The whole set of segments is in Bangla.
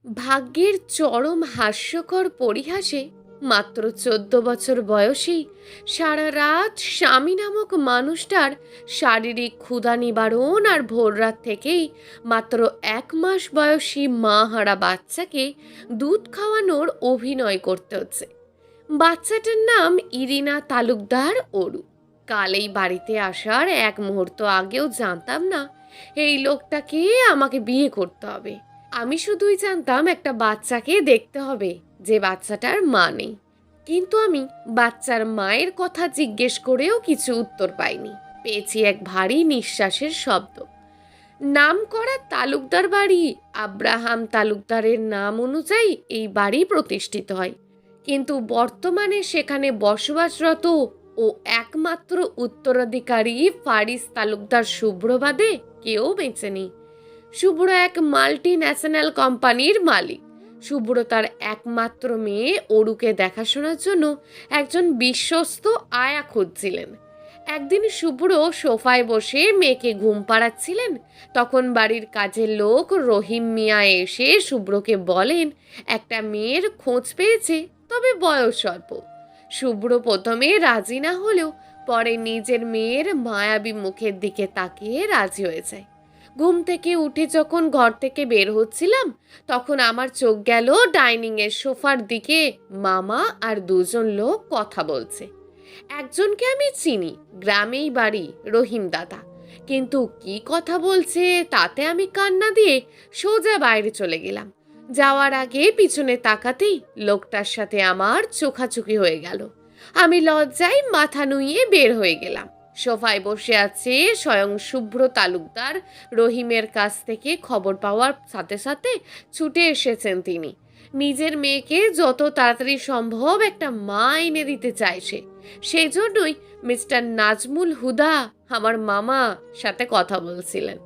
ভাগ্যের চরম হাস্যকর পরিহাসে মাত্র 14 বছর বয়সী সারা রাত স্বামী নামক মানুষটার শারীরিক ক্ষুধা নিবারণ আর ভোররাত থেকেই মাত্র 1 মাস বয়সী মা হারা বাচ্চাকে দুধ খাওয়ানোর অভিনয় করতে হচ্ছে। বাচ্চাটার নাম ইরিনা তালুকদার অরু। কাল এই বাড়িতে আসার এক মুহূর্ত আগেও জানতাম না এই লোকটাকে আমাকে বিয়ে করতে হবে। আমি শুধুই জানতাম একটা বাচ্চাকে দেখতে হবে যে বাচ্চাটার মা নেই। কিন্তু আমি বাচ্চার মায়ের কথা জিজ্ঞেস করেও কিছু উত্তর পাইনি। পেয়েছি এক ভারী নিঃশ্বাসের শব্দ। নাম করা তালুকদার বাড়ি আব্রাহাম তালুকদারের নাম অনুযায়ী এই বাড়ি প্রতিষ্ঠিত হয়, কিন্তু বর্তমানে সেখানে বসবাসরত ও একমাত্র উত্তরাধিকারী ফারিস তালুকদার শুভ্র বাদে কেউ বেঁচে নেই। শুভ্র এক মাল্টি ন্যাশনাল কোম্পানির মালিক। শুভ্র তার একমাত্র মেয়ে অরুকে দেখাশোনার জন্য একজন বিশ্বস্ত আয়া খুঁজছিলেন। একদিন শুভ্র সোফায় বসে মেয়েকে ঘুম পাড়াচ্ছিলেন, তখন বাড়ির কাজের লোক রহিম মিয়া এসে শুভ্রকে বলেন একটা মেয়ের খোঁজ পেয়েছে, তবে বয়স অল্প। শুভ্র প্রথমে রাজি না হলেও পরে নিজের মেয়ের মায়াবী মুখের দিকে তাকিয়ে রাজি হয়ে যায়। ঘুম থেকে উঠে যখন ঘর থেকে বের হচ্ছিলাম তখন আমার চোখ গেল ডাইনিং এর সোফার দিকে। মামা আর দুজন লোক কথা বলছে। একজনকে আমি চিনি, গ্রামেই বাড়ি, রহিম দাদা। কিন্তু কি কথা বলছে তাতে আমি কান না দিয়ে সোজা বাইরে চলে গেলাম। যাওয়ার আগে পিছনে তাকাতেই লোকটার সাথে আমার চোখাচোখি হয়ে গেল। আমি লজ্জায় মাথা নুইয়ে বের হয়ে গেলাম। সোফায় বসে আছে স্বয়ং শুভ্র তালুকদার। রহিমের কাছ থেকে খবর পাওয়ার সাথে সাথে ছুটে এসেছেন তিনি। নিজের মেয়েকে যত তাড়াতাড়ি সম্ভব একটা মা এনে দিতে চাইছে। সেই জন্যই মিস্টার নাজমুল হুদা আমার মামা সাথে কথা বলছিলেন।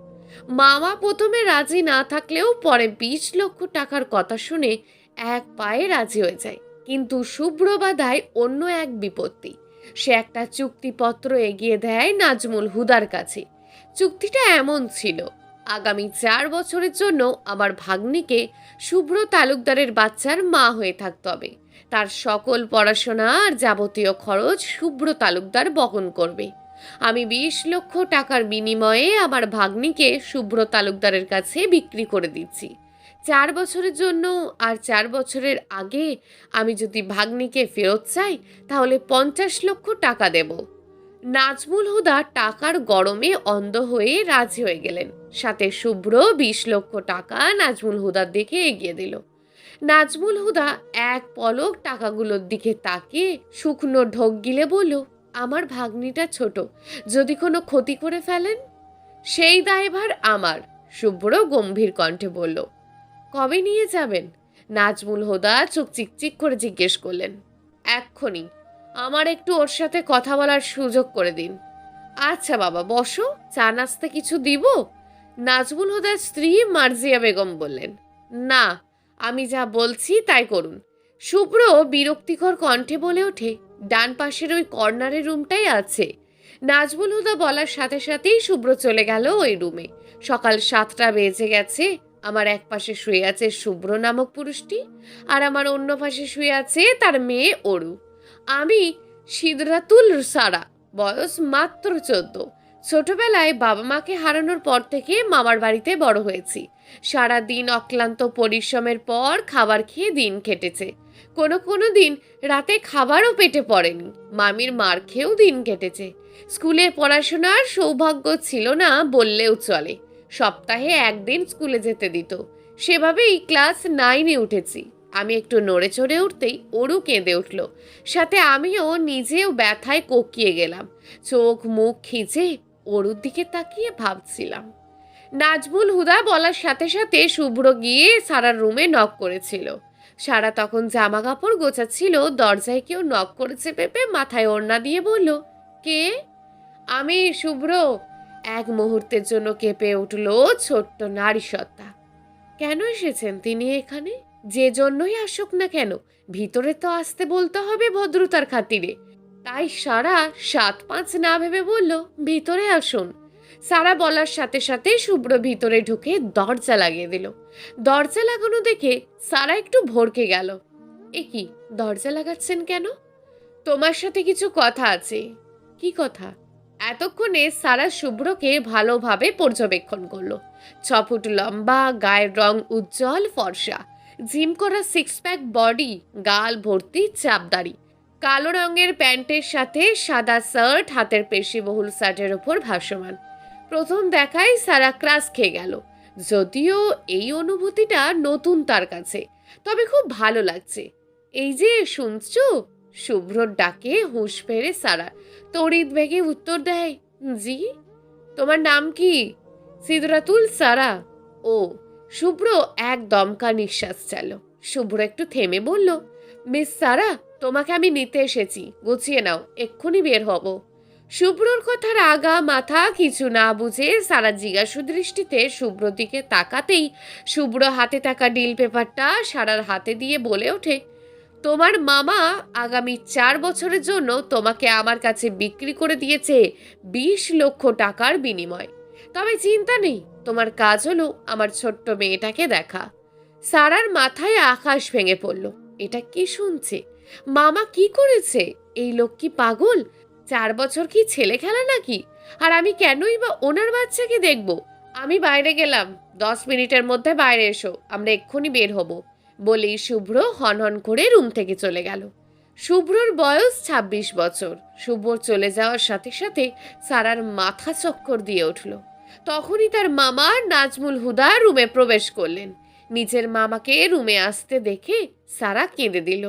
মামা প্রথমে রাজি না থাকলেও পরে 20 লক্ষ টাকার কথা শুনে এক পায়ে রাজি হয়ে যায়। কিন্তু শুভ্র বাধায় অন্য এক বিপত্তি। সে একটা চুক্তিপত্র এগিয়ে দেয় নাজমুল হুদার কাছে। চুক্তিটা এমন ছিল, আগামী 4 বছরের জন্য আমার ভাগ্নিকে শুভ্র তালুকদারের বাচ্চার মা হয়ে থাকতে হবে। তার সকল পড়াশোনা আর যাবতীয় খরচ শুভ্র তালুকদার বহন করবে। আমি 20 লক্ষ টাকার বিনিময়ে আমার ভাগ্নিকে শুভ্র তালুকদারের কাছে বিক্রি করে দিচ্ছি 4 বছরের জন্য। আর 4 বছরের আগে আমি যদি ভাগ্নিকে ফেরত চাই তাহলে 50 লক্ষ টাকা দেব। নাজমুল হুদা টাকার গরমে অন্ধ হয়ে রাজি হয়ে গেলেন। সাথে শুভ্র 20 লক্ষ টাকা নাজমুল হুদার দিকে এগিয়ে দিল। নাজমুল হুদা এক পলক টাকাগুলোর দিকে তাকিয়ে শুকনো ঢোক গিলে বলল, আমার ভাগ্নিটা ছোট, যদি কোনো ক্ষতি করে ফেলেন সেই দায়ভার আমার। শুভ্র গম্ভীর কণ্ঠে বলল, কবে নিয়ে যাবেন? নাজমুল হুদা চোখ চিকচিক করে জিজ্ঞেস করলেন। এক্ষুনি। আমার একটু ওর সাথে কথা বলার সুযোগ করে দিন। আচ্ছা বাবা বসো, চা নাস্তা কিছু দিব? নাজমুল হুদার স্ত্রী মার্জিয়া বেগম বললেন। না, আমি যা বলছি তাই করুন। শুভ্র বিরক্তিকর কণ্ঠে বলে ওঠে, ডান পাশের ওই কর্নারের রুমটাই আছে। নাজমুল হুদা বলার সাথে সাথেই শুভ্র চলে গেল ওই রুমে। সকাল 7টা বেজে গেছে। আমার এক পাশে শুয়ে আছে শুভ্র নামক পুরুষটি, আর আমার অন্য পাশে শুয়ে আছে তার মেয়ে অরু। আমি সিদরাতুল সারা, বয়স মাত্র 14। ছোটবেলায় বাবা মাকে হারানোর পর থেকে মামার বাড়িতে বড় হয়েছি। সারা দিন অক্লান্ত পরিশ্রমের পর খাবার খেয়ে দিন কেটেছে। কোনো দিন রাতে খাবারও পেটে পড়েনি। মামির মার খেয়েও দিন কেটেছে। স্কুলে পড়াশোনার সৌভাগ্য ছিল না বললেও চলে। সপ্তাহে একদিন স্কুলে যেতে দিত। সেভাবেই ক্লাস 9-এ উঠেছি। আমি একটু নড়ে চড়ে উঠতেই অরু কেঁদে উঠল। সাথে আমিও নিজেও ব্যথায় কোকিয়ে গেলাম। চোখ মুখ খিচে অরুর দিকে তাকিয়ে ভাবছিলাম। নাজমুল হুদা বলার সাথে সাথে শুভ্র গিয়ে সারার রুমে নক করেছিল। সারা তখন জামা কাপড় গোছাচ্ছিল। দরজায় কেউ নক করেছে ভেবে মাথায় ওড়না দিয়ে বলল, কে? আমি শুভ্র। এক মুহূর্তের জন্য কেঁপে উঠল ছোট্ট নারী সত্তা। কেন এসেছেন তিনি এখানে? যে জন্যই আসুক না কেন, ভিতরে তো আসতে বলতে হবে ভদ্রতার খাতিরে। তাই সারা 7-5 না ভেবে বলল, ভিতরে আসুন। সারা বলার সাথে সাথে শুভ্র ভিতরে ঢুকে দরজা লাগিয়ে দিল। দরজা লাগানো দেখে সারা একটু ভড়কে গেল। এ কি, দরজা লাগাচ্ছেন কেন? তোমার সাথে কিছু কথা আছে। কি কথা? এতক্ষণে সারা শুভ্রকে ভালোভাবে পর্যবেক্ষণ করলো। 6 ফুট লম্বা, গায়ের রং উজ্জ্বল ফর্সা, জিম করা সিক্স প্যাক বডি, গাল ভর্তি চাপদাড়ি, কালো রঙের প্যান্টের সাথে সাদা শার্ট, হাতের পেশিবহুল শার্টের ওপর ভাসমান। প্রথম দেখায় সারা ক্রাশ খেয়ে গেল। যদিও এই অনুভূতিটা নতুন তার কাছে, তবে খুব ভালো লাগছে। এই যে শুনছো, শুভ্রর ডাকে হুঁশ ফেরে সারা তড়িৎ বেগে উত্তর দেয়, জি। তোমার নাম কি? সিদরাতুল সারা। ও। শুভ্র এক দমকা নিঃশ্বাস চাল। শুভ্র একটু থেমে বলল, মিস সারা, তোমাকে আমি নিতে এসেছি, গুছিয়ে নাও, এক্ষুনি বের হব। শুভ্রর কথার আগা মাথা কিছু না বুঝে সারা জিজ্ঞাসু দৃষ্টিতে শুভ্রর দিকে তাকাতেই শুভ্র হাতে থাকা ডিল পেপারটা সারার হাতে দিয়ে বলে ওঠে, তোমার মামা আগামী 4 বছরের জন্য তোমাকে আমার কাছে বিক্রি করে দিয়েছে 20 লক্ষ টাকার বিনিময়। তবে চিন্তা নেই, তোমার কাজ হলো আমার ছোট্ট মেয়েটাকে দেখা। সারার মাথায় আকাশ ভেঙে পড়ল। এটা কি শুনছে? মামা কি করেছে? এই লোক কি পাগল? 4 বছর কি ছেলে খেলা নাকি? আর আমি কেনই বা ওনার বাচ্চাকে দেখব? আমি বাইরে গেলাম, 10 মিনিটের মধ্যে বাইরে এসো, আমরা এক্ষুনি বের হব, বলেই শুভ্র হনহন করে রুম থেকে চলে গেল। শুভ্রর বয়স 26 বছর। শুভ্র চলে যাওয়ার সাথে সাথে সারার মাথা চক্কর দিয়ে উঠল। তখনই তার মামা নাজমুল হুদা রুমে প্রবেশ করলেন। নিজের মামাকে রুমে আসতে দেখে সারা কেঁদে দিল।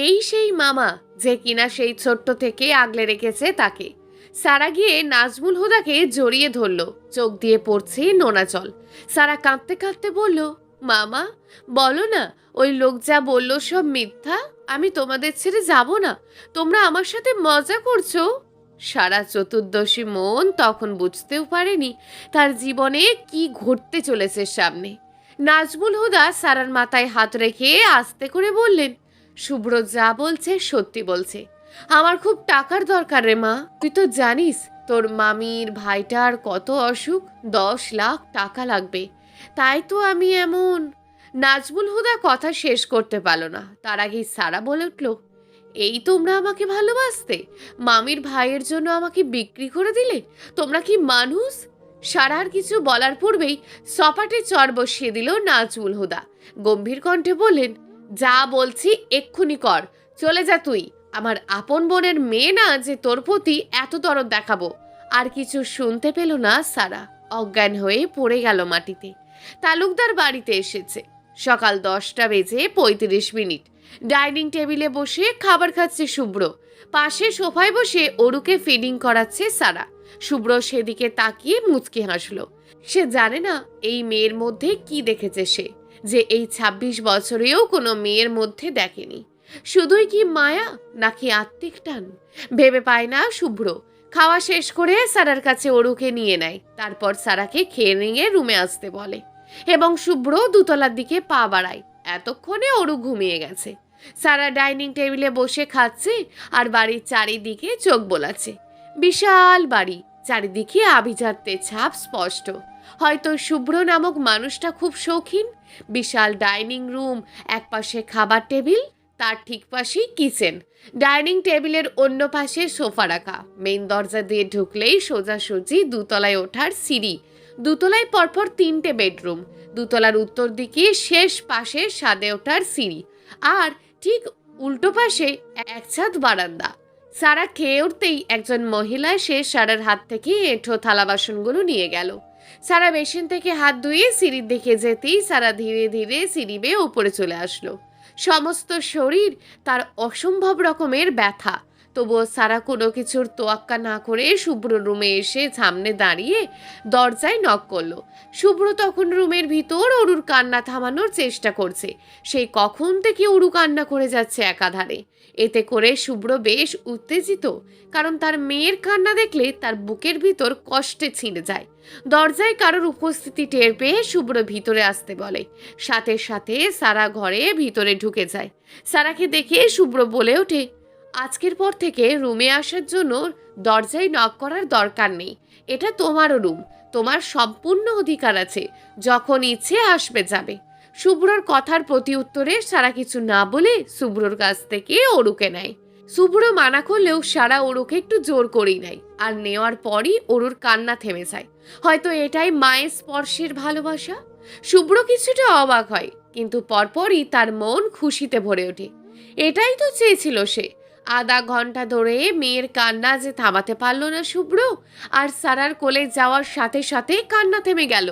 এই সেই মামা যে কিনা সেই ছোট্ট থেকে আগলে রেখেছে তাকে। সারা গিয়ে নাজমুল হুদাকে জড়িয়ে ধরল, চোখ দিয়ে পড়ছে নোনা জল। সারা কাঁদতে কাঁদতে বলল, মামা বলো না, ওই লোক যা বলল সব মিথ্যা? আমি তোমাদের ছেড়ে যাব না, তোমরা আমার সাথে মজা করছো। সারা চতুর্দশী মন তখন বুঝতেও পারেনি তার জীবনে কি ঘটতে চলেছে সামনে। নাজমুল হুদা সারার মাথায় হাত রেখে আস্তে করে বললেন, শুভ্র যা বলছে সত্যি বলছে। আমার খুব টাকার দরকার রে মা, তুই তো জানিস তোর মামির ভাইটার কত অসুখ, 10 লাখ টাকা লাগবে। তাই তো আমি এমন। নাজমুল হুদা কথা শেষ করতে পারল না, তার আগেই সারা বলে উঠল, এই তোমরা আমাকে ভালোবাসতে, মামির ভাইয়ের জন্য আমাকে বিক্রি করে দিলে? তোমরা কি মানুষ? সারার কিছু বলার পূর্বেই সপাটে চর বসিয়ে দিল নাজমুল হুদা। গম্ভীর কণ্ঠে বললেন, যা বলছি এক্ষুনি কর, চলে যা তুই। আমার আপন বোনের মেয়ে না যে তোর প্রতি এত দরদ দেখাবো। আর কিছু শুনতে পেল না সারা, অজ্ঞান হয়ে পড়ে গেল মাটিতে। তালুকদার বাড়িতে এসেছে। সকাল 10:35। ডাইনিং টেবিলে বসে খাবার খাচ্ছে শুভ্র। পাশে সোফায় বসে অরুকে ফিডিং করাচ্ছে সারা। শুভ্র সেদিকে তাকিয়ে মুচকি হাসল। সে জানে না এই মেয়ের মধ্যে কি দেখেছে সে, যে এই 26 বছরেও কোনো মেয়ের মধ্যে দেখেনি। শুধুই কি মায়া নাকি আত্মিক টান ভেবে পায় না শুভ্র। খাওয়া শেষ করে সারার কাছে অরুকে নিয়ে নেয়, তারপর সারাকে খেয়ে নিয়ে রুমে আসতে বলে এবং শুভ্র দুতলার দিকে পা বাড়ায়। এতক্ষণে অরু ঘুমিয়ে গেছে। সারা ডাইনিং টেবিলে বসে খাচ্ছে আর বাড়ির চারিদিকে চোখ বোলাচ্ছে। বিশাল বাড়ি, চারিদিকে আভিজাত্যে ছাপ স্পষ্ট। হয়তো শুভ্র নামক মানুষটা খুব শৌখিন। বিশাল ডাইনিং রুম, একপাশে খাবার টেবিল, তার ঠিক পাশেই কিচেন। ডাইনিং টেবিলের অন্য পাশে সোফা রাখা। মেইন দরজা দিয়ে ঢুকলেই সোজাসুজি দুতলায় ওঠার সিঁড়ি। দুতলায় পরপর 3টে বেডরুম। দুতলার উত্তর দিকে শেষ পাশে ছাদে ওঠার সিঁড়ি, আর ঠিক উল্টো পাশে এক ছাদ বারান্দা। সারা খেয়ে উঠতেই একজন মহিলা এসে সারার হাত থেকে এঁঠো থালা বাসনগুলো নিয়ে গেল। সারা বেসিন থেকে হাত ধুয়ে সিঁড়ির দিকে যেতেই সারা ধীরে ধীরে সিঁড়ি বেয়ে উপরে চলে আসলো। সমস্ত শরীর তার অসম্ভব রকমের ব্যথা, তবুও সারা কোনো কিছুর তোয়াক্কা না করে শুভ্র রুমে এসে সামনে দাঁড়িয়ে দরজায় নক করলো। শুভ্র তখন রুমের ভিতর অরুর কান্না থামানোর চেষ্টা করছে। সেই কখন থেকে অরু কান্না করে যাচ্ছে একাধারে। এতে করে শুভ্র বেশ উত্তেজিত, কারণ তার মেয়ের কান্না দেখলে তার বুকের ভিতর কষ্টে ছিঁড়ে যায়। দরজায় কারোর উপস্থিতি টের পেয়ে শুভ্র ভিতরে আসতে বলে। সাথে সাথে সারা ঘরে ভিতরে ঢুকে যায়। সারাকে দেখে শুভ্র বলে ওঠে, আজকের পর থেকে রুমে আসার জন্য দরজায় নক করার দরকার নেই। এটা তোমারও রুম, তোমার সম্পূর্ণ অধিকার আছে, যখন ইচ্ছে আসবে যাবে। শুভ্রর কথার প্রতি উত্তরে সারা কিছু না বলে শুভ্রর কাছ থেকে অরুকে নেয়। শুভ্র মানা করলেও সারা অরুকে একটু জোর করেই নেয়, আর নেওয়ার পরই অরুর কান্না থেমে যায়। হয়তো এটাই মায়ের স্পর্শের ভালোবাসা। শুভ্র কিছুটা অবাক হয়, কিন্তু পরপরই তার মন খুশিতে ভরে ওঠে। এটাই তো চেয়েছিল সে। আধা ঘন্টা ধরে মেয়ের কান্না যে থামাতে পারল না শুভ্র, আর সারার কোলে যাওয়ার সাথে সাথে কান্না থেমে গেল।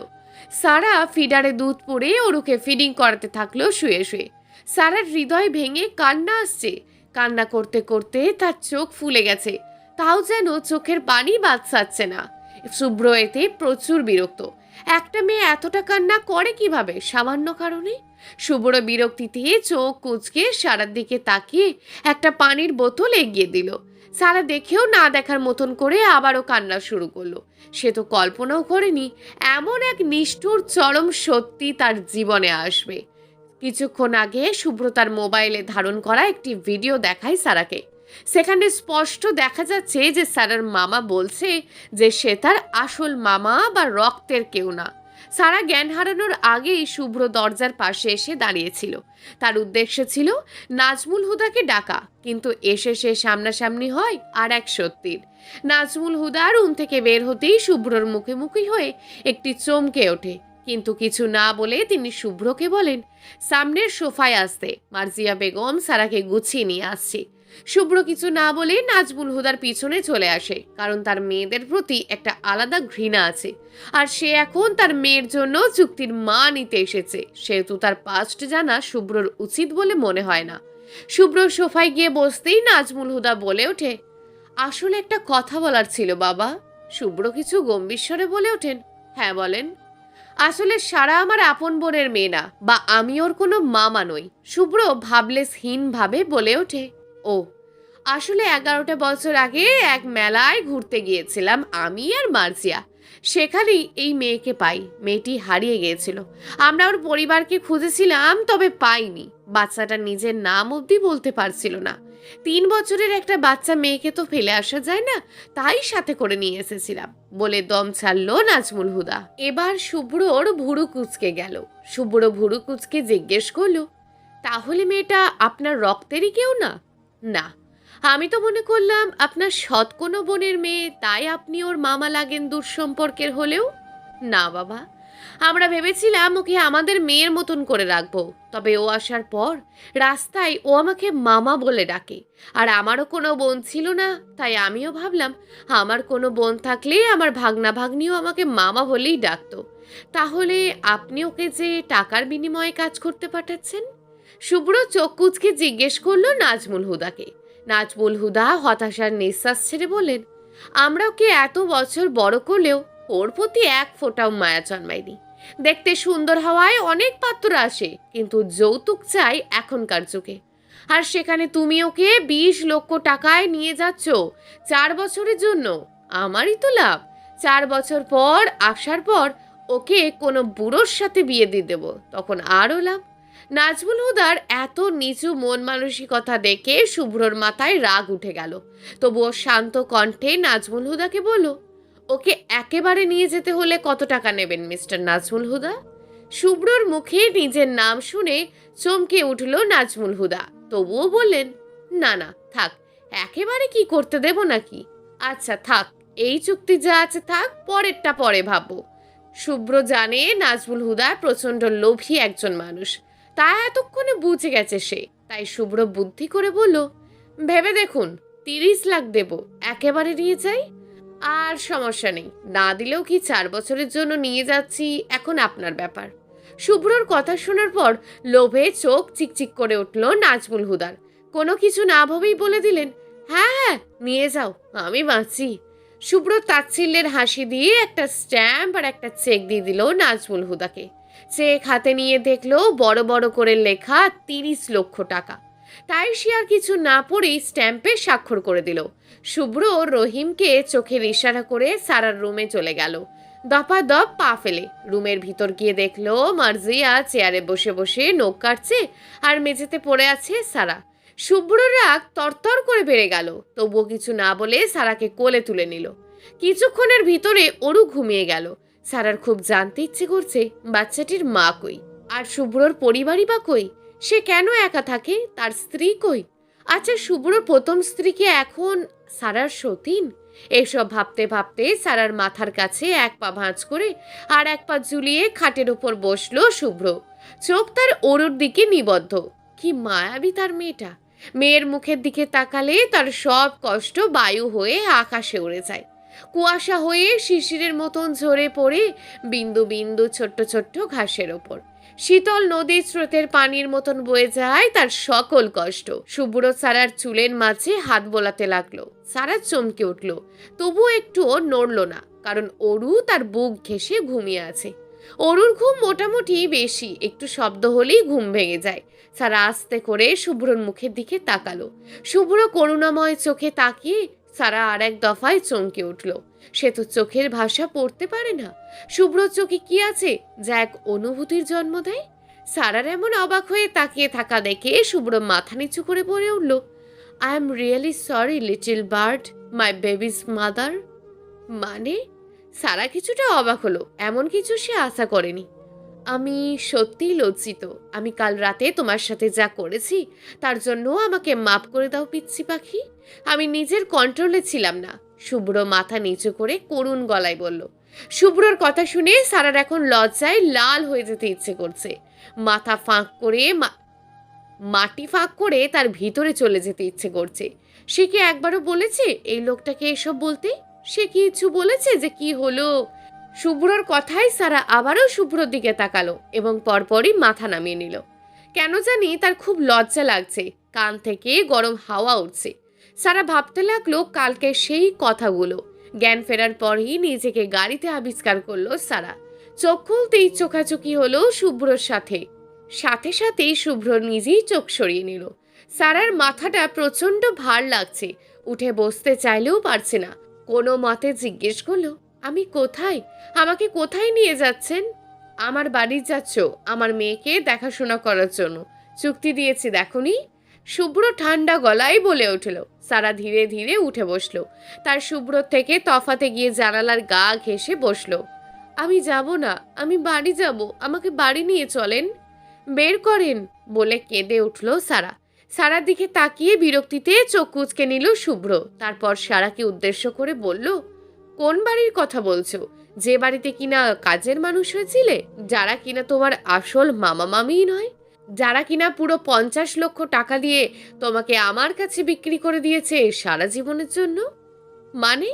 সারা ফিডারে দুধ পুড়ে অরুকে ফিডিং করাতে থাকলো শুয়ে শুয়ে। সারার হৃদয় ভেঙে কান্না আসছে। কান্না করতে করতে তার চোখ ফুলে গেছে, তাও যেন চোখের পানি বাদ সারছে না। শুভ্র এতে প্রচুর বিরক্ত। একটা মেয়ে এতটা কান্না করে কিভাবে সামান্য কারণে? শুভ্র বিরক্তিতে চোখ কুঁচকে সারার দিকে তাকিয়ে একটা পানির বোতল এগিয়ে দিল। সারা দেখেও না দেখার মতন করে আবারও কান্না শুরু করলো। সে তো কল্পনাও করেনি এমন এক নিষ্ঠুর চরম সত্যি তার জীবনে আসবে। কিছুক্ষণ আগে শুভ্র তার মোবাইলে ধারণ করা একটি ভিডিও দেখায় সারাকে। সেখানে স্পষ্ট দেখা যাচ্ছে যে সারার মামা বলছে যে সে তার আসল মামা বা রক্তের কেউ না। সারা জ্ঞান হারানোর আগেই শুভ্র দরজার পাশে এসে দাঁড়িয়েছিল। তার উদ্দেশ্য ছিল নাজমুল হুদাকে ডাকা, কিন্তু এসে সে সামনাসামনি হয় আর এক সত্যির। নাজমুল হুদা রুম থেকে বের হতেই শুভ্রর মুখোমুখি হয়ে একটি চমকে ওঠে, কিন্তু কিছু না বলে তিনি শুভ্রকে বলেন সামনের সোফায় আসতে। মার্জিয়া বেগম সারাকে গুছিয়ে নিয়ে আসছে। শুভ্র কিছু না বলে নাজমুল হুদার পিছনে চলে আসে, কারণ তার মেয়েদের প্রতি একটা আলাদা ঘৃণা আছে, আর সে এখন তার মেয়ের জন্য চুক্তির মা নিতে এসেছে। সেহেতু তার পাস্ট জানা শুভ্রর উচিত বলে মনে হয় না। শুভ্র সোফায় গিয়ে বসতেই নাজমুল হুদা বলে ওঠে, আসলে একটা কথা বলার ছিল বাবা। শুভ্র কিছু গম্ভীর স্বরে বলে ওঠেন, হ্যাঁ বলেন। আসলে সারা আমার আপন বোনের মেয়ে না, বা আমি ওর কোনো মামা নই। শুভ্র ভাবলেসহীন ভাবে বলে ওঠে, ও আসলে 11টা বছর আগে এক মেলায় ঘুরতে গিয়েছিলাম আমি আর মার্জিয়া। সেখানেই এই মেয়েকে পাই। মেয়েটি হারিয়ে গিয়েছিল। আমরা ওর পরিবারকে খুঁজেছিলাম, তবে পাইনি। বাচ্চাটা নিজের নাম অবধি বলতে পারছিল না। 3 বছরের একটা বাচ্চা মেয়েকে তো ফেলে আসা যায় না, তাই সাথে করে নিয়ে এসেছিলাম বলে দম ছাড়লো নাজমুল হুদা। এবার শুভ্রর ভুরু কুচকে গেল। শুভ্র ভুরু কুচকে জিজ্ঞেস করলো, তাহলে মেয়েটা আপনার রক্তেরই কেউ না? না, আমি তো মনে করলাম আপনার সৎ কোনো বোনের মেয়ে, তাই আপনি ওর মামা লাগেন দূর সম্পর্কের হলেও। না বাবা, আমরা ভেবেছিলাম ওকে আমাদের মেয়ের মতন করে রাখবো। তবে ও আসার পর রাস্তায় ও আমাকে মামা বলে ডাকে। আর আমারও কোনো বোন ছিল না, তাই আমিও ভাবলাম আমার কোনো বোন থাকলে আমার ভাগনা ভাগ্নিও আমাকে মামা বলেই ডাকতো। তাহলে আপনি ওকে যে টাকার বিনিময়ে কাজ করতে পাঠাচ্ছেন? শুভ্র চোখ কুচকে জিজ্ঞেস করলো নাজমুল হুদাকে। নাজমুল হুদা হতাশার নিঃশ্বাস ছেড়ে বললেন, আমরা ওকে এত বছর বড় করলেও ওর প্রতি এক ফোঁটাও মায়া জন্মায়নি। দেখতে সুন্দর হওয়ায় অনেক পাত্র আসে, কিন্তু যৌতুক চাই এখনকার যুগে। আর সেখানে তুমি ওকে 20 লক্ষ টাকায় নিয়ে যাচ্ছ 4 বছরের জন্য। আমারই তো লাভ। 4 বছর পর আসার পর ওকে কোনো বুড়োর সাথে বিয়ে দিয়ে দেবো, তখন আরও লাভ। নাজমুল হুদার এত নিচু মন মানসিকতা দেখে শুভ্রর মাথায় রাগ উঠে গেল। তবুও শান্ত কণ্ঠে নাজমুল হুদাকে বলল, ওকে একেবারে নিয়ে যেতে হলে কত টাকা নেবেন মিস্টার নাজমুল হুদা? শুভ্রর মুখে নিজের নাম শুনে চমকে উঠল নাজমুল হুদা। তবুও বললেন, না না থাক, একেবারে কি করতে দেব নাকি? আচ্ছা থাক, এই চুক্তি যা আছে থাক, পরেরটা পরে ভাববো। শুভ্র জানে নাজমুল হুদা প্রচণ্ড লোভী একজন মানুষ, তা এতক্ষণে বুঝে গেছে সে। তাই শুভ্র বুদ্ধি করে বলল, ভেবে দেখুন, 30 লাখ দেব, একেবারে নিয়ে যাই। আর সমস্যা নেই, না দিলেও কি 4 বছরের জন্য নিয়ে যাচ্ছি, এখন আপনার ব্যাপার। শুভ্রর কথা শোনার পর লোভে চোখ চিকচিক করে উঠল নাজমুল হুদার। কোনো কিছু না ভেবেই বলে দিলেন, হ্যাঁ হ্যাঁ নিয়ে যাও, আমি বাঁচি। শুভ্র তাচ্ছিল্যের হাসি দিয়ে একটা স্ট্যাম্প আর একটা চেক দিয়ে দিল নাজমুল হুদাকে। চেক হাতে নিয়ে দেখলো বড় বড় করে লেখা 30 লক্ষ টাকা। তাই সে আর কিছু না পড়েই স্ট্যাম্পে স্বাক্ষর করে দিল। শুভ্র রহিমকে চোখের ইশারা করে সারার রুমে চলে গেল। দপাদপ পা ফেলে রুমের ভিতর গিয়ে দেখলো মার্জিয়া চেয়ারে বসে বসে নখ কাটছে, আর মেঝেতে পড়ে আছে সারা। শুভ্র রাগ তরতর করে বেড়ে গেল, তবুও কিছু না বলে সারাকে কোলে তুলে নিল। কিছুক্ষণের ভিতরে অরু ঘুমিয়ে গেল। সারার খুব জানতে ইচ্ছে করছে বাচ্চাটির মা কই, আর শুভ্রর পরিবারই বা কই, সে কেন একা থাকে, তার স্ত্রী কই, আচ্ছা শুভ্রর প্রথম স্ত্রী কি এখন সারার সতীন? এসব ভাবতে ভাবতে সারার মাথার কাছে এক পা ভাঁজ করে আর এক পা ঝুলিয়ে খাটের ওপর বসলো শুভ্র। চোখ তার অরুর দিকে নিবদ্ধ। কি মায়াবী তার মেয়েটা! মেয়ের মুখের দিকে তাকালে তার সব কষ্ট বায়ু হয়ে আকাশে উড়ে যায়, কুয়াশা হয়ে শিশিরের মতন ঝরে পড়ে বিন্দু বিন্দু ছোট্ট ছোট্ট ঘাসের ওপর। শীতল নদীর স্রোতের পানির মতন বয়ে যায় তার সকল কষ্ট। শুভ্র সারার চুলের মাঝে হাত বোলাতে লাগলো। সারা চমকে উঠল, তবুও একটুও নড়ল না, কারণ অরু তার বুক ঘেঁষে ঘুমিয়ে আছে। অরুর ঘুম মোটামুটি বেশি, একটু শব্দ হলেই ঘুম ভেঙে যায়। সারা আস্তে করে শুভ্রর মুখের দিকে তাকালো। শুভ্র করুণাময় চোখে তাকিয়ে সারা আর এক দফায় চমকে উঠল। সে তো চোখের ভাষা পড়তে পারে না। শুভ্রর চোখে কি আছে যা এক অনুভূতির জন্ম দেয়? সারার এমন অবাক হয়ে তাকিয়ে থাকা দেখে শুভ্র মাথা নিচু করে বলে উঠল, I am really sorry little bird, my babies mother. মানে? সারা কিছুটা অবাক হলো, এমন কিছু সে আশা করেনি। আমি সত্যিই লজ্জিত। আমি কাল রাতে তোমার সাথে যা করেছি তার জন্য আমাকে মাফ করে দাও পিচ্ছি পাখি। আমি নিজের কন্ট্রোলে ছিলাম না। শুভ্র মাথা নিচু করে করুণ গলায় বলল। শুভ্রর কথা শুনে সারার এখন লজ্জায় লাল হয়ে যেতে ইচ্ছে করছে। মাথা ফাঁক করে মাটি ফাঁক করে তার ভিতরে চলে যেতে ইচ্ছে করছে। সে কি একবারও বলেছে এই লোকটাকে এসব বলতে? সে কিছু বলেছে যে কি হলো? শুভ্রর কথায় সারা আবারও শুভ্রর দিকে তাকালো এবং পরপরই মাথা নামিয়ে নিল। কেন জানি তার খুব লজ্জা লাগছে, কান থেকে গরম হাওয়া উঠছে। সারা ভাবতে লাগলো কালকে সেই কথাগুলো। জ্ঞান ফেরার পরই নিজেকে গাড়িতে আবিষ্কার করলো সারা। চোখ খুলতেই চোখাচোখি হলো শুভ্রর সাথে। সাথে সাথেই শুভ্র নিজেই চোখ সরিয়ে নিল। সারার মাথাটা প্রচন্ড ভার লাগছে, উঠে বসতে চাইলেও পারছে না। কোনো মতে জিজ্ঞেস করলো, আমি কোথায়? আমাকে কোথায় নিয়ে যাচ্ছেন? আমার বাড়ি যাচ্ছ আমার মেয়েকে দেখাশোনা করার জন্য, চুক্তি দিয়েছি দেখনি? শুভ্র ঠান্ডা গলায় বলে উঠল। সারা ধীরে ধীরে উঠে বসলো। তার শুভ্র থেকে তফাতে গিয়ে জানালার গা ঘেঁষে বসলো। আমি যাব না, আমি বাড়ি যাব, আমাকে বাড়ি নিয়ে চলেন, বের করেন বলে কেঁদে উঠল সারা। সারার দিকে তাকিয়ে বিরক্তিতে চোখ কুঁচকে নিল শুভ্র। তারপর সারাকে উদ্দেশ্য করে বলল, কোন বাড়ির কথা বলছো? যে বাড়িতে কিনা কাজের মানুষ হয়েছিলে, যারা কিনা তোমার আসল মামা মামিই নয়, যারা কিনা পুরো 50 লক্ষ টাকা দিয়ে তোমাকে আমার কাছে বিক্রি করে দিয়েছে সারা জীবনের জন্য। মানে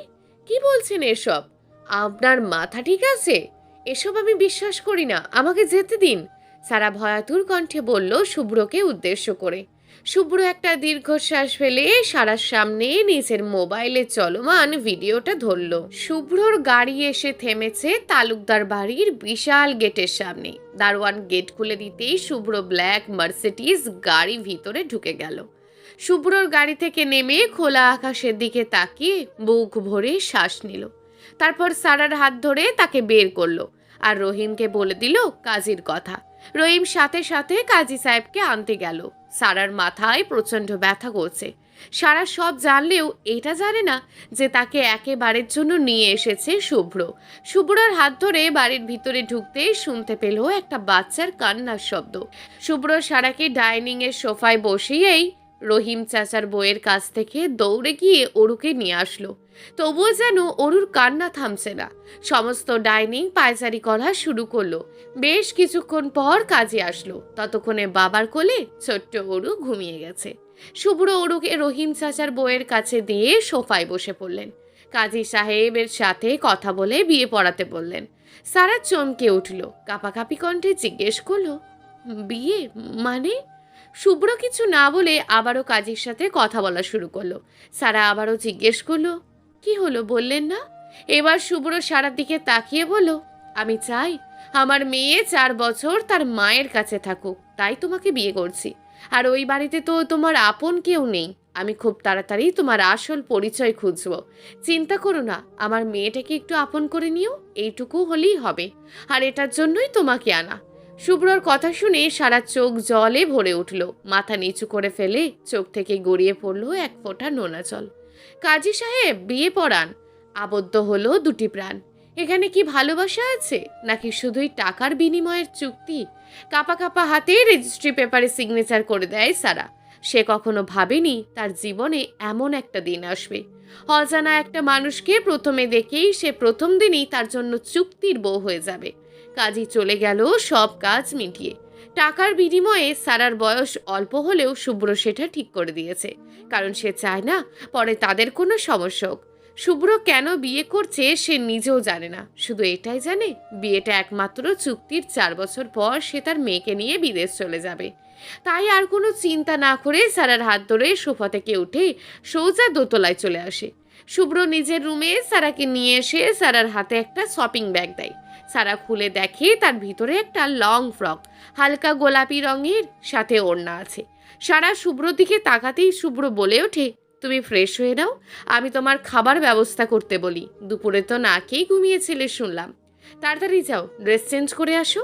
কি বলছেন এসব? আপনার মাথা ঠিক আছে? এসব আমি বিশ্বাস করি না, আমাকে যেতে দিন, সারা ভয়াতুর কণ্ঠে বলল শুভ্রকে উদ্দেশ্য করে। শুভ্র একটা দীর্ঘশ্বাস ফেলে সারার সামনে নিজের মোবাইলে চলমান ভিডিওটা ধরল। শুভ্রর গাড়ি এসে থেমেছে তালুকদার বাড়ির বিশাল গেটের সামনে। দারোয়ান গেট খুলে দিতেই শুভ্র ব্ল্যাক মার্সিডিজ গাড়ি ভিতরে ঢুকে গেল। শুভ্রর গাড়ি থেকে নেমে খোলা আকাশের দিকে তাকিয়ে বুক ভরে শ্বাস নিল। তারপর সারার হাত ধরে তাকে বের করলো আর রহিমকে বলে দিল কাজীর কথা। রহিম সাথে সাথে কাজী সাহেবকে আনতে গেল। সারার মাথায় প্রচন্ড ব্যথা করছে। সারা সব জানলেও এটা জানে না যে তাকে একেবারের জন্য নিয়ে এসেছে শুভ্র। শুভ্রর হাত ধরে বাড়ির ভিতরে ঢুকতে শুনতে পেল একটা বাচ্চার কান্নার শব্দ। শুভ্র সারাকে ডাইনিং এর সোফায় বসিয়েই রহিম চাচার বইয়ের কাছ থেকে দৌড়ে গিয়ে অরুকে নিয়ে আসলো। তবুও যেন অরুর কান্না থামছে না। সমস্ত ডাইনিং পায়চারি করা শুরু করলো। বেশ কিছুক্ষণ পর কাজে আসলো। ততক্ষণে বাবার কোলে ছোট্ট অরু ঘুমিয়ে গেছে। শুভ্র অরুকে রহিম চাচার বইয়ের কাছে দিয়ে সোফায় বসে পড়লেন। কাজী সাহেবের সাথে কথা বলে বিয়ে পড়াতে বললেন। সারা চমকে উঠল, কাঁপাকাঁপি কণ্ঠে জিজ্ঞেস করলো, বিয়ে মানে? শুভ্র কিছু না বলে আবারও কাজীর সাথে কথা বলা শুরু করলো। সারা আবারও জিজ্ঞেস করলো, কি হলো বললেন না? এবার শুভ্র সারার দিকে তাকিয়ে বলল, আমি চাই আমার মেয়ে 4 বছর তার মায়ের কাছে থাকুক, তাই তোমাকে বিয়ে করছি। আর ওই বাড়িতে তো তোমার আপন কেউ নেই। আমি খুব তাড়াতাড়ি তোমার আসল পরিচয় খুঁজব। চিন্তা করো না, আমার মেয়েটাকে একটু আপন করে নিও, এইটুকু হলেই হবে। আর এটার জন্যই তোমাকে আনা। শুভ্রর কথা শুনে সারা চোখ জলে ভরে উঠল। মাথা নিচু করে ফেলে চোখ থেকে গড়িয়ে পড়ল এক ফোঁটা নোনা জল। কাজী সাহেব বিয়ে পড়ান, আবদ্ধ হলো দুটি প্রাণ। এখানে কি ভালোবাসা আছে, নাকি শুধুই টাকার বিনিময়ের চুক্তি? কাপা কাপা হাতে রেজিস্ট্রি পেপারে সিগনেচার করে দেয় সারা। সে কখনো ভাবেনি তার জীবনে এমন একটা দিন আসবে। অজানা একটা মানুষকে প্রথমে দেখেই সে প্রথম দিনই তার জন্য চুক্তির বউ হয়ে যাবে। কাজই চলে গেল সব কাজ মিটিয়ে। টাকার বিনিময়ে সারার বয়স অল্প হলেও শুভ্র সেটা ঠিক করে দিয়েছে, কারণ সে চায় না পরে তাদের কোনো সমস্যা হোক। শুভ্র কেন বিয়ে করছে সে নিজেও জানে না, শুধু এটাই জানে বিয়েটা একমাত্র চুক্তির 4 বছর পর সে তার মেয়েকে নিয়ে বিদেশ চলে যাবে। তাই আর কোনো চিন্তা না করে সারার হাত ধরে সোফা থেকে উঠে সোজা দোতলায় চলে আসে। শুভ্র নিজের রুমে সারাকে নিয়ে এসে সারার হাতে একটা শপিং ব্যাগ দেয়। সারা খুলে দেখে তার ভিতরে একটা লং ফ্রক, হালকা গোলাপি রঙের, সাথে ওড়না আছে। সারা শুভ্রর দিকে তাকাতেই শুভ্র বলে ওঠে, তুমি ফ্রেশ হয়ে নাও, আমি তোমার খাবার ব্যবস্থা করতে বলি। দুপুরে তো না খেয়েই ঘুমিয়েছিলে শুনলাম। তাড়াতাড়ি যাও, ড্রেস চেঞ্জ করে আসো।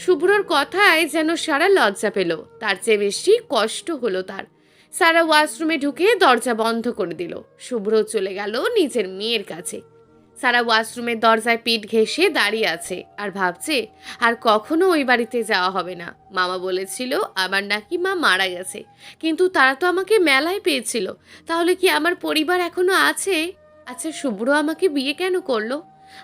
শুভ্রর কথায় যেন সারা লজ্জা পেল, তার চেয়ে বেশি কষ্ট হলো তার। সারা ওয়াশরুমে ঢুকে দরজা বন্ধ করে দিল। শুভ্র চলে গেল নিজের মেয়ের কাছে। সারা ওয়াশরুমের দরজায় পিঠ ঘেঁষে দাঁড়িয়ে আছে আর ভাবছে আর কখনো ওই বাড়িতে যাওয়া হবে না। মামা বলেছিল আমার নাকি মা মারা গেছে, কিন্তু তারা তো আমাকে মেলায় পেয়েছিল। তাহলে কি আমার পরিবার এখনো আছে? আচ্ছা, শুভ্র আমাকে বিয়ে কেন করলো?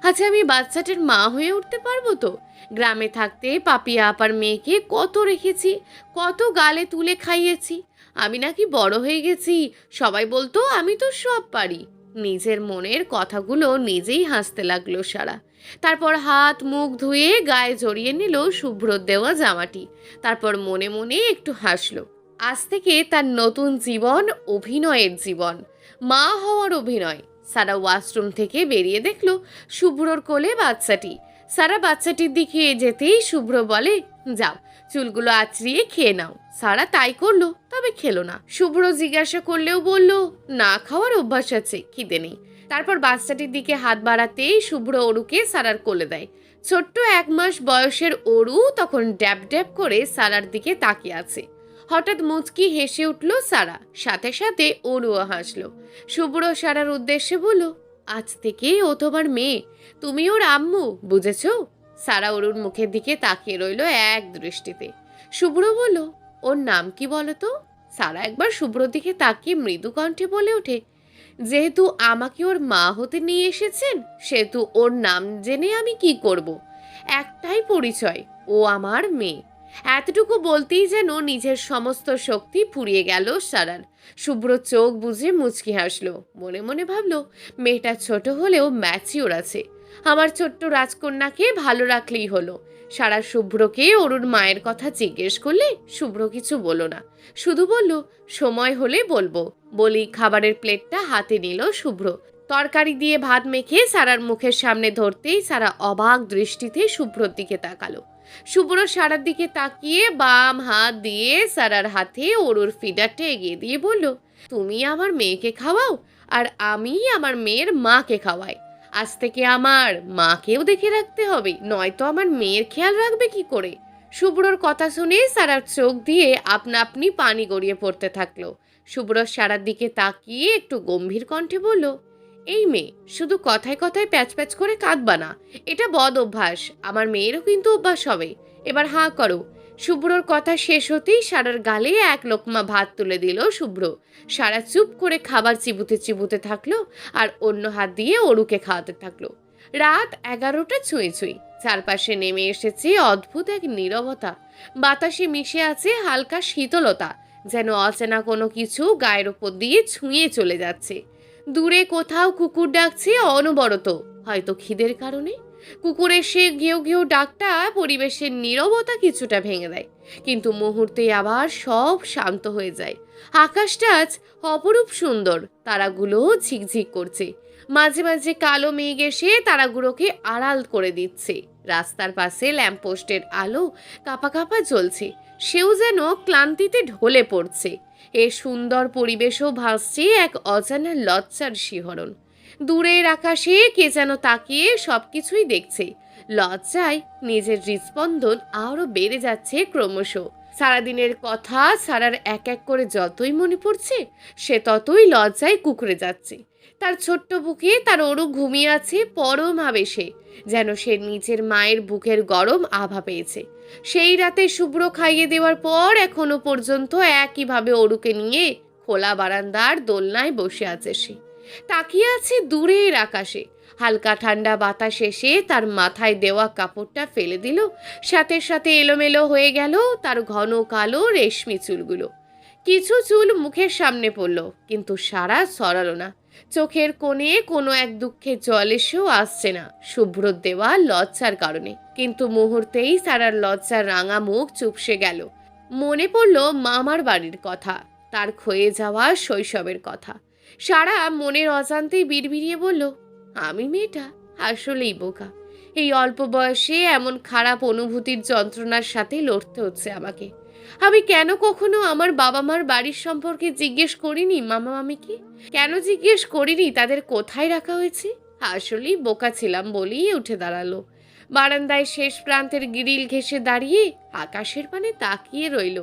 আচ্ছা, আমি বাচ্চাটার মা হয়ে উঠতে পারবো তো? গ্রামে থাকতে পাপিয়া আপার মেয়েকে কত রেখেছি, কত গালে তুলে খাইয়েছি। আমি নাকি বড় হয়ে গেছি, সবাই বলতো আমি তো সব পারি। নিজের মনের কথাগুলো নিজেই হাসতে লাগলো সারা। তারপর হাত মুখ ধুয়ে গায়ে জড়িয়ে নিল শুভ্রর দেওয়া জামাটি। তারপর মনে মনে একটু হাসলো। আজ থেকে তার নতুন জীবন অভিনয়ের জীবন, মা হওয়ার অভিনয়। সারা ওয়াশরুম থেকে বেরিয়ে দেখলো শুভ্রর কোলে বাচ্চাটি। সারা বাচ্চাটির দিকে যেতেই শুভ্র বলে, যাও চুলগুলো আঁচড়িয়ে খেয়ে নাও। সারা তাই করলো, তবে খেলো না। শুভ্র জিজ্ঞাসা করলেও বলল না খাওয়ার অভ্যাস আছে, খিদে নেই। তারপর বাচ্চাটির দিকে হাত বাড়াতেই শুভ্র অরুকে সারার কোলে দেয়। ছোট্ট 1 মাস বয়সের অরু তখন ড্যাব ড্যাব করে সারার দিকে তাকিয়ে আছে। হঠাৎ মুচকি হেসে উঠল সারা, সাথে সাথে অরুও হাসলো। শুভ্র সারার উদ্দেশ্যে বলল, আজ থেকে ও তোমার মেয়ে, তুমি ওর আম্মু, বুঝেছো? সারা অরুর মুখের দিকে তাকিয়ে রইল এক দৃষ্টিতে। শুভ্র বলল, ওর নাম কি বলো তো? সারা একবার শুভ্রর দিকে তাকিয়ে মৃদু কণ্ঠে বলে ওঠে, যেহেতু আমাকে ওর মা হতে নিয়ে এসেছেন, সেহেতু ওর নাম জেনে আমি কি করব? একটাই পরিচয়, ও আমার মেয়ে। এতটুকু বলতেই যেন নিজের সমস্ত শক্তি ফুরিয়ে গেল সারার। শুভ্র চোখ বুজে মুচকি হাসলো। মনে মনে ভাবলো, মেয়েটা ছোট হলেও ম্যাচিওর আছে। আমার ছোট্ট রাজকন্যাকে ভালো রাখলেই হলো। সারা শুভ্রকে অরুর মায়ের কথা জিজ্ঞেস করলে শুভ্র কিছু বলল না, শুধু বলল, সময় হলে বলবো। বলি খাবারের প্লেটটা হাতে নিল শুভ্র। তরকারি দিয়ে ভাত মেখে সারার মুখের সামনে ধরতেই সারা অবাক দৃষ্টিতে শুভ্রর দিকে তাকালো। শুভ্র সারার দিকে তাকিয়ে বাম হাত দিয়ে সারার হাতে অরুর ফিডারটা এগিয়ে দিয়ে বলল, তুমি আমার মেয়েকে খাওয়াও আর আমি আমার মেয়ের মাকে খাওয়াই। আজ থেকে আমার মাকেও দেখে রাখতে হবে, নয়তো আমার মেয়ের খেয়াল রাখবে কি করে? শুভ্রর কথা শুনে সারার চোখ দিয়ে আপনা আপনি পানি গড়িয়ে পড়তে থাকলো। শুভ্র সারার দিকে তাকিয়ে একটু গম্ভীর কণ্ঠে বলল, এই মেয়ে, শুধু কথায় কথায় প্যাচ প্যাচ করে কাঁদবা না, এটা বদ অভ্যাস। আমার মেয়েরও কিন্তু অভ্যাস হবে। এবার হাঁ করো। শুভ্রর কথা শেষ হতেই সারার গালে এক লোকমা ভাত তুলে দিল শুভ্র। সারা চুপ করে খাবার চিবুতে চিবুতে থাকলো আর অন্য হাত দিয়ে অরুকে খাওয়াতে থাকলো। রাত 11টা ছুঁই ছুঁই। চারপাশে নেমে এসেছে অদ্ভুত এক নীরবতা। বাতাসে মিশে আছে হালকা শীতলতা, যেন অচেনা কোনো কিছু গায়ের ওপর দিয়ে ছুঁয়ে চলে যাচ্ছে। দূরে কোথাও কুকুর ডাকছে অনবরত, হয়তো খিদের কারণে। কুকুরের সে ঘেউ ঘেউ ডাকটা পরিবেশের নীরবতা কিছুটা ভেঙে দেয়, কিন্তু মুহূর্তে আবার সব শান্ত হয়ে যায়। আকাশটা আজ অপরূপ সুন্দর, তারাগুলো ঝিকঝিক করছে। মাঝে মাঝে কালো মেঘ এসে তারাগুলোকে আড়াল করে দিচ্ছে। রাস্তার পাশে ল্যাম্পপোস্টের আলো কাপা কাপা জ্বলছে, সেও যেন ক্লান্তিতে ঢলে পড়ছে। এ সুন্দর পরিবেশও ভাসছে এক অজানা লজ্জার শিহরণ। দূরের আকাশে কে যেন তাকিয়ে সবকিছুই দেখছে। লজ্জায় নিজের হৃদস্পন্দন আরো বেড়ে যাচ্ছে ক্রমশ। সারাদিনের কথা সারার এক এক করে যতই মনে পড়ছে, সে ততই লজ্জায় কুঁকড়ে যাচ্ছে। তার ছোট্ট বুকে তার অরু ঘুমিয়ে আছে পরম আবেশে, যেন সে নিজের মায়ের বুকের গরম আভা পেয়েছে। সেই রাতে শুভ্র খাইয়ে দেওয়ার পর এখনো পর্যন্ত একইভাবে অরুকে নিয়ে খোলা বারান্দার দোলনায় বসে আছে সে। তাকিয়ে আছে দূরের আকাশে। হালকা ঠান্ডা বাতাস এসে তার মাথায় দেওয়া কাপড়টা ফেলে দিল, সাথে সাথে এলোমেলো হয়ে গেল তার ঘন কালো রেশমি চুলগুলো। কিছু চুল মুখের সামনে পড়ল, কিন্তু সারা সরালো না। চোখের কোণে কোনো এক দুঃখের জল এসেও আসছে না, শুভ্রর দেওয়া লজ্জার কারণে। কিন্তু মুহূর্তেই সারার লজ্জার রাঙা মুখ চুপসে গেল। মনে পড়ল মামার বাড়ির কথা, তার ক্ষয়ে যাওয়া শৈশবের কথা। সারা মনের অজান্তেই বিড়বিড়িয়ে বলল, আমি মেয়েটা আসলেই বোকা। এই অল্প বয়সে এমন খারাপ অনুভূতির যন্ত্রণার সাথে লড়তে হচ্ছে আমাকে। আমি কেন কখনো আমার বাবা মার বাড়ির সম্পর্কে জিজ্ঞেস করিনি মামা মামিকে? কেন জিজ্ঞেস করিনি তাদের কোথায় রাখা হয়েছে? আসলেই বোকা ছিলাম বলেই উঠে দাঁড়ালো। বারান্দায় শেষ প্রান্তের গ্রিল ঘেঁষে দাঁড়িয়ে আকাশের পানে তাকিয়ে রইল।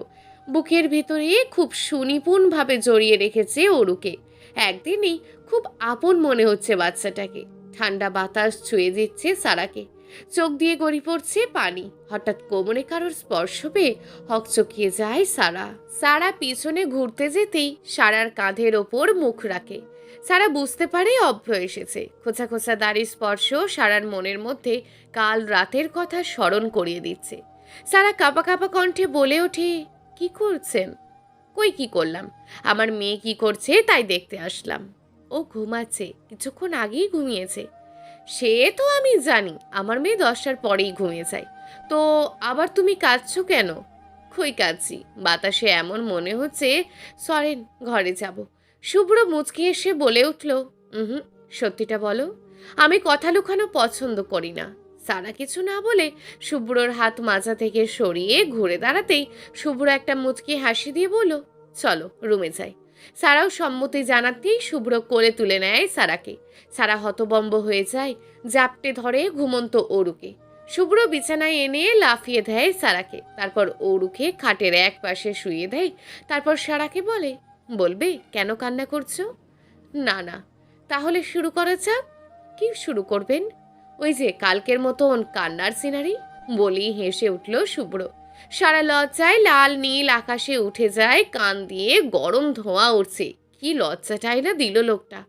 বুকের ভিতরে খুব সুনিপুণভাবে জড়িয়ে রেখেছে অরুকে। একদিনই খুব আপন মনে হচ্ছে বাচ্চাটাকে। ঠান্ডা বাতাস ছুঁয়ে দিচ্ছে সারাকে, চোখ দিয়ে গড়ি পড়ছে পানি। হঠাৎ কোমরে কারোর স্পর্শ পেয়ে হকচকিয়ে যায় সারা। সারা পিছনে ঘুরতে যেতেই সারার কাঁধের ওপর মুখ রাখে। সারা বুঝতে পারে অভ্র এসেছে। খোঁচা খোঁচা দাড়ির স্পর্শ সারার মনের মধ্যে কাল রাতের কথা স্মরণ করিয়ে দিচ্ছে। সারা কাঁপা কাঁপা কণ্ঠে বলে ওঠে, কি করছেন? কই কি করলাম, আমার মেয়ে কি করছে তাই দেখতে আসলাম। ও ঘুমাচ্ছে, কিছুক্ষণ আগেই ঘুমিয়েছে। সে তো আমি জানি, আমার মেয়ে 10টার পরেই ঘুমিয়ে যায়। তো আবার তুমি কাঁদছো কেন? কই কাঁদছি, বাতাসে এমন মনে হচ্ছে সরেন ঘরে যাব। শুভ্র মুচকি এসে বলে উঠল, হুম, সত্যিটা বলো, আমি কথা লুকানো পছন্দ করি না। সারা কিছু না বলে শুভ্রর হাত মাজা থেকে সরিয়ে ঘুরে দাঁড়াতেই শুভ্র একটা মুচকি হাসি দিয়ে বলল, চলো রুমে যাই। সারাও সম্মতি জানাতেই শুভ্র কোলে তুলে নেয় সারাকে। সারা হতবম্ব হয়ে যায়, জাপটে ধরে ঘুমন্ত অরুকে। শুভ্র বিছানায় এনে লাফিয়ে দেয় সারাকে, তারপর অরুকে খাটের এক পাশে শুইয়ে দেয়। তারপর সারাকে বলে, বলবে কেন কান্না করছো? না না। তাহলে শুরু করা যাক। কি শুরু করবেন? ওই যে কালকের মতন কান্নার সিনারি, বলেই হেসে উঠল শুভ্র। সারা লজ্জায় লাল নীল আকাশে উঠে যায়, কান দিয়ে গরম ধোঁয়া উঠছে। কি লজ্জাটাই না দিল লোকটা।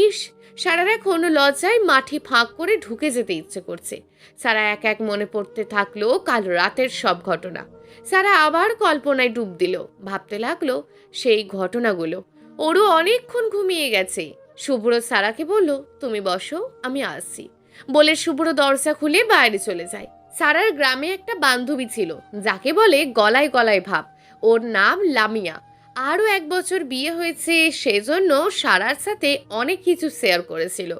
ইস, সারার এখন লজ্জায় মাটি ফাঁক করে ঢুকে যেতে ইচ্ছে করছে। সারা এক এক মনে পড়তে থাকলো কাল রাতের সব ঘটনা। সারা আবার কল্পনায় ডুব দিল, ভাবতে লাগলো সেই ঘটনাগুলো। ওরও অনেকক্ষণ ঘুমিয়ে গেছে। শুভ্র সারাকে বলল, তুমি বসো, আমি আসছি বলে শুভ্র দরজা খুলে বাইরে চলে যায়। সারার গ্রামে একটা বান্ধবী ছিল, যাকে বলে গলায় গলায় ভাব। ওর নাম লামিয়া। আরও 1 বছর বিয়ে হয়েছে, সেজন্য সারার সাথে অনেক কিছু শেয়ার করেছিল।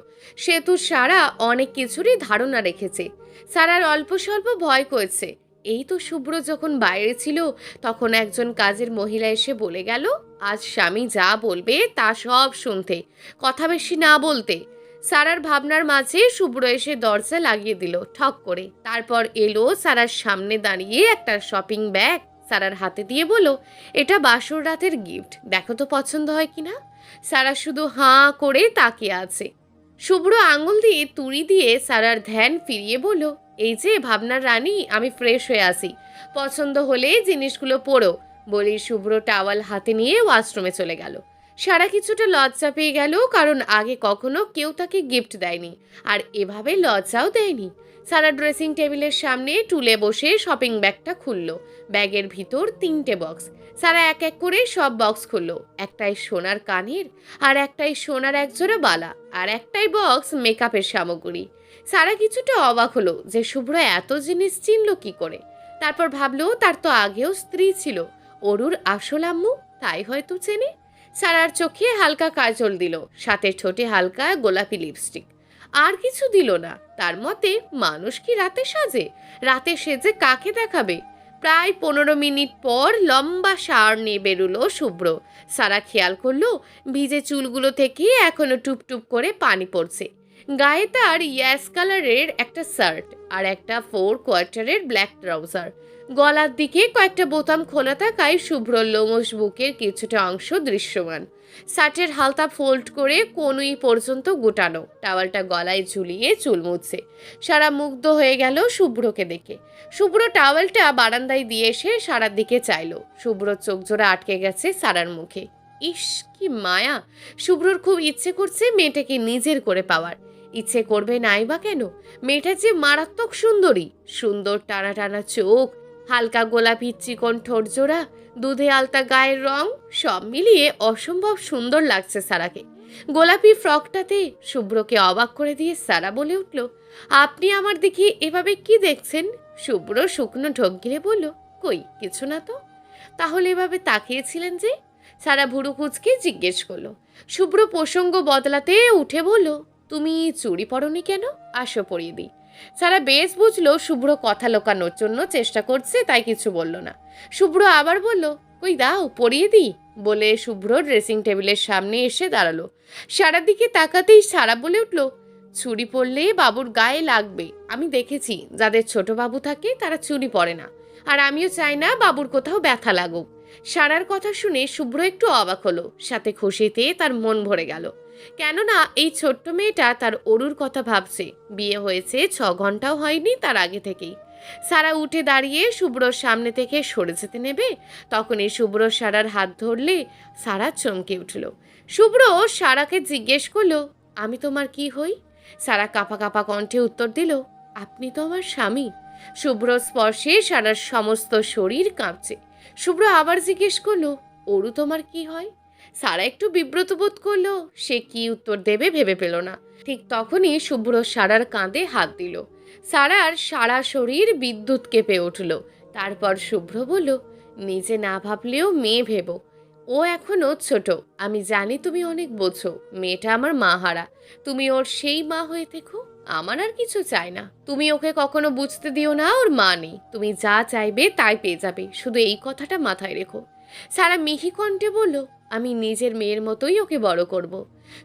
সেতু সারা অনেক কিছুরই ধারণা রেখেছে। সারার অল্প স্বল্প ভয় করেছে। এই তো শুভ্র যখন বাইরে ছিল, তখন একজন কাজের মহিলা এসে বলে গেল আজ স্বামী যা বলবে তা সব শুনতে, কথা বেশি না বলতে। সারার ভাবনার মাঝে শুভ্র এসে দরজা লাগিয়ে দিল ঠক করে। তারপর এলো সারার সামনে দাঁড়িয়ে একটা শপিং ব্যাগ সারার হাতে দিয়ে বলল, এটা বাসর রাতের গিফট, দেখো তো পছন্দ হয় কিনা। সারা শুধু হাঁ করে তাকিয়ে আছে। শুভ্র আঙুল দিয়ে তুড়ি দিয়ে সারার ধ্যান ফিরিয়ে বলল, এই যে ভাবনার রানী, আমি ফ্রেশ হয়ে আসি, পছন্দ হলে জিনিসগুলো পরো। বলি শুভ্র টাওয়াল হাতে নিয়ে ওয়াশরুমে চলে গেল। সারা কিছুটা লজ্জা পেয়ে গেল, কারণ আগে কখনো কেউ তাকে গিফট দেয়নি, আর এভাবে লজ্জাও দেয়নি। সারা ড্রেসিং টেবিলের সামনে টুলে বসে শপিং ব্যাগটা খুলল। ব্যাগের ভিতর 3টে বক্স। সারা এক এক করে সব বক্স খুলল। একটাই সোনার কানের, আর একটাই সোনার একজোড়া বালা, আর একটাই বক্স মেকআপের সামগ্রী। সারা কিছুটা অবাক হলো যে শুভ্র এত জিনিস চিনল কি করে। তারপর ভাবলো তার তো আগেও স্ত্রী ছিল, অরুর আসল আম্মু, তাই হয়তো চেনে। সারার চোখে হালকা কাজল দিল, সাথে ঠোঁটে হালকা গোলাপি লিপস্টিক। আর কিছু দিল না। তার মতে মানুষ কি রাতে সাজে? রাতে সেজে কাকে দেখাবে? প্রায় 15 মিনিট পর লম্বা শাওয়ার নিয়ে বেরোলো শুভ্র। সারা খেয়াল করলো ভিজে চুলগুলো থেকে এখনো টুপটুপ করে পানি পড়ছে। গায়ে তার ইয়াস কালারের একটা শার্ট আর একটা 4 কোয়ার্টারের ব্ল্যাক ট্রাউজার। গলার দিকে কয়েকটা বোতাম খোলা থাকায় শুভ্রর লোমশ বুকের কিছুটা অংশ দৃশ্যমান। শার্টের হালতা ফোল্ড করে কনুই পর্যন্ত গোটানো, টাওয়ালটা গলায় ঝুলিয়ে চুল মুছছে। সারা মুগ্ধ হয়ে গেল শুভ্রকে দেখে। শুভ্র টাওয়ালটা বারান্দায় দিয়ে এসে সারার দিকে চাইল। শুভ্রর চোখ জোড়া আটকে গেছে সারার মুখে। ইস, কি মায়া! শুভ্রর খুব ইচ্ছে করছে মেয়েটাকে নিজের করে পাওয়ার। ইচ্ছে করবে নাই বা কেন, মেয়েটা যে মারাত্মক সুন্দরী। সুন্দর টানা টানা চোখ, হালকা গোলাপি চিকন ঠোঁট জোড়া, দুধে আলতা গায়ের রং, সব মিলিয়ে অসম্ভব সুন্দর লাগছে সারাকে। গোলাপি ফ্রকটাতে শুভ্রকে অবাক করে দিয়ে সারা বলে উঠল, আপনি আমার দিকে এভাবে কি দেখছেন? শুভ্র শুকনো ঢোক গিলে বলল, কই কিছু না তো। তাহলে এভাবে তাকিয়েছিলেন যে? সারা ভুরু কুচকে জিজ্ঞেস করলো। শুভ্র প্রসঙ্গ বদলাতে উঠে বলল, তুমি চুড়ি পরনি কেন? আসো পরিয়ে দিই। সারা বেশ বুঝলো শুভ্র কথা লোকানোর জন্য চেষ্টা করছে, তাই কিছু বলল না। শুভ্র আবার বলল, কই দাও পরিয়ে দিই বলে শুভ্র ড্রেসিং টেবিলের সামনে এসে দাঁড়ালো। সারার দিকে তাকাতেই সারা বলে উঠল, চুড়ি পরলে বাবুর গায়ে লাগবে। আমি দেখেছি যাদের ছোট বাবু থাকে তারা চুড়ি পরে না, আর আমিও চাই না বাবুর কোথাও ব্যথা লাগুক। সারার কথা শুনে শুভ্র একটু অবাক হলো, সাথে খুশিতে তার মন ভরে গেল। কেননা এই ছোট্ট মেয়েটা তার অরুর কথা ভাবছে। বিয়ে হয়েছে 6 ঘন্টাও হয়নি তার আগে থেকেই। সারা উঠে দাঁড়িয়ে শুভ্রর সামনে থেকে সরে যেতে নেবে, তখনই শুভ্র সারার হাত ধরলে সারা চমকে উঠল। শুভ্র সারাকে জিজ্ঞেস করলো, আমি তোমার কি হই? সারা কাঁপা কাঁপা কণ্ঠে উত্তর দিল, আপনি তো আমার স্বামী। শুভ্র স্পর্শে সারার সমস্ত শরীর কাঁপছে। শুভ্র আবার জিজ্ঞেস করলো, অরু তোমার কি হয়? সারা একটু বিব্রত বোধ করলো, সে কি উত্তর দেবে ভেবে পেল না। ঠিক তখনই শুভ্র সারার কাঁধে হাত দিল। সারার সারা শরীর বিদ্যুৎ কেঁপে উঠল। তারপর শুভ্র বলল, নিজে না ভাবলেও মেয়ে ভেবো। ও এখনো ছোট, আমি জানি তুমি অনেক বোঝো। মেয়েটা আমার মা হারা, তুমি ওর সেই মা হয়ে থেকো। আমার আর কিছু চাই না। তুমি ওকে কখনো বুঝতে দিও না ওর মা নেই। তুমি যা চাইবে তাই পেয়ে যাবে, শুধু এই কথাটা মাথায় রেখো। সারা মিহি কণ্ঠে বলল, আমি নিজের মেয়ের মতোই ওকে বড় করব।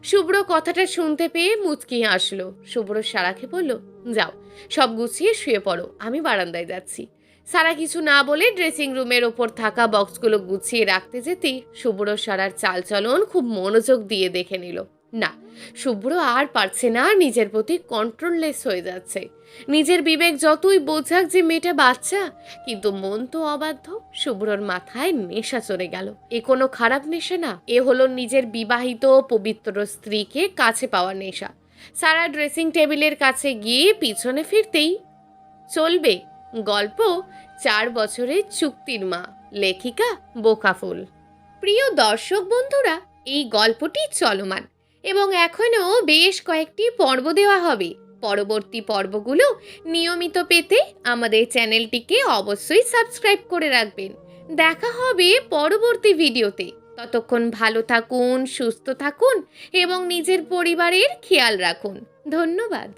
শুভ্র কথাটা শুনতে পেয়ে মুচকি হাসলো। শুভ্র সারাকে বলল, যাও সব গুছিয়ে শুয়ে পড়ো, আমি বারান্দায় যাচ্ছি। সারা কিছু না বলে ড্রেসিং রুমের ওপর থাকা বক্সগুলো গুছিয়ে রাখতে যেতেই শুভ্র সারার চালচলন খুব মনোযোগ দিয়ে দেখে নিল। না, শুভ্র আর পারছে না, নিজের প্রতি কন্ট্রোললেস হয়ে যাচ্ছে। নিজের বিবেক যতই বোঝাক যে মেয়েটা বাচ্চা, কিন্তু মন তো অবাধ্য। শুভ্রর মাথায় নেশা চড়ে গেল। এ কোনো খারাপ নেশা না, এ হলো নিজের বিবাহিত পবিত্র স্ত্রীকে কাছে পাওয়ার নেশা। সারা ড্রেসিং টেবিলের কাছে গিয়ে পিছনে ফিরতেই, চলবে গল্প 4 বছরের চুক্তির মা, লেখিকা বোকাফুল। প্রিয় দর্শক বন্ধুরা, এই গল্পটি চলমান এবং এখনও বেশ কয়েকটি পর্ব দেওয়া হবে। পরবর্তী পর্বগুলো নিয়মিত পেতে আমাদের চ্যানেলটিকে অবশ্যই সাবস্ক্রাইব করে রাখবেন। দেখা হবে পরবর্তী ভিডিওতে। ততক্ষণ ভালো থাকুন, সুস্থ থাকুন এবং নিজের পরিবারের খেয়াল রাখুন। ধন্যবাদ।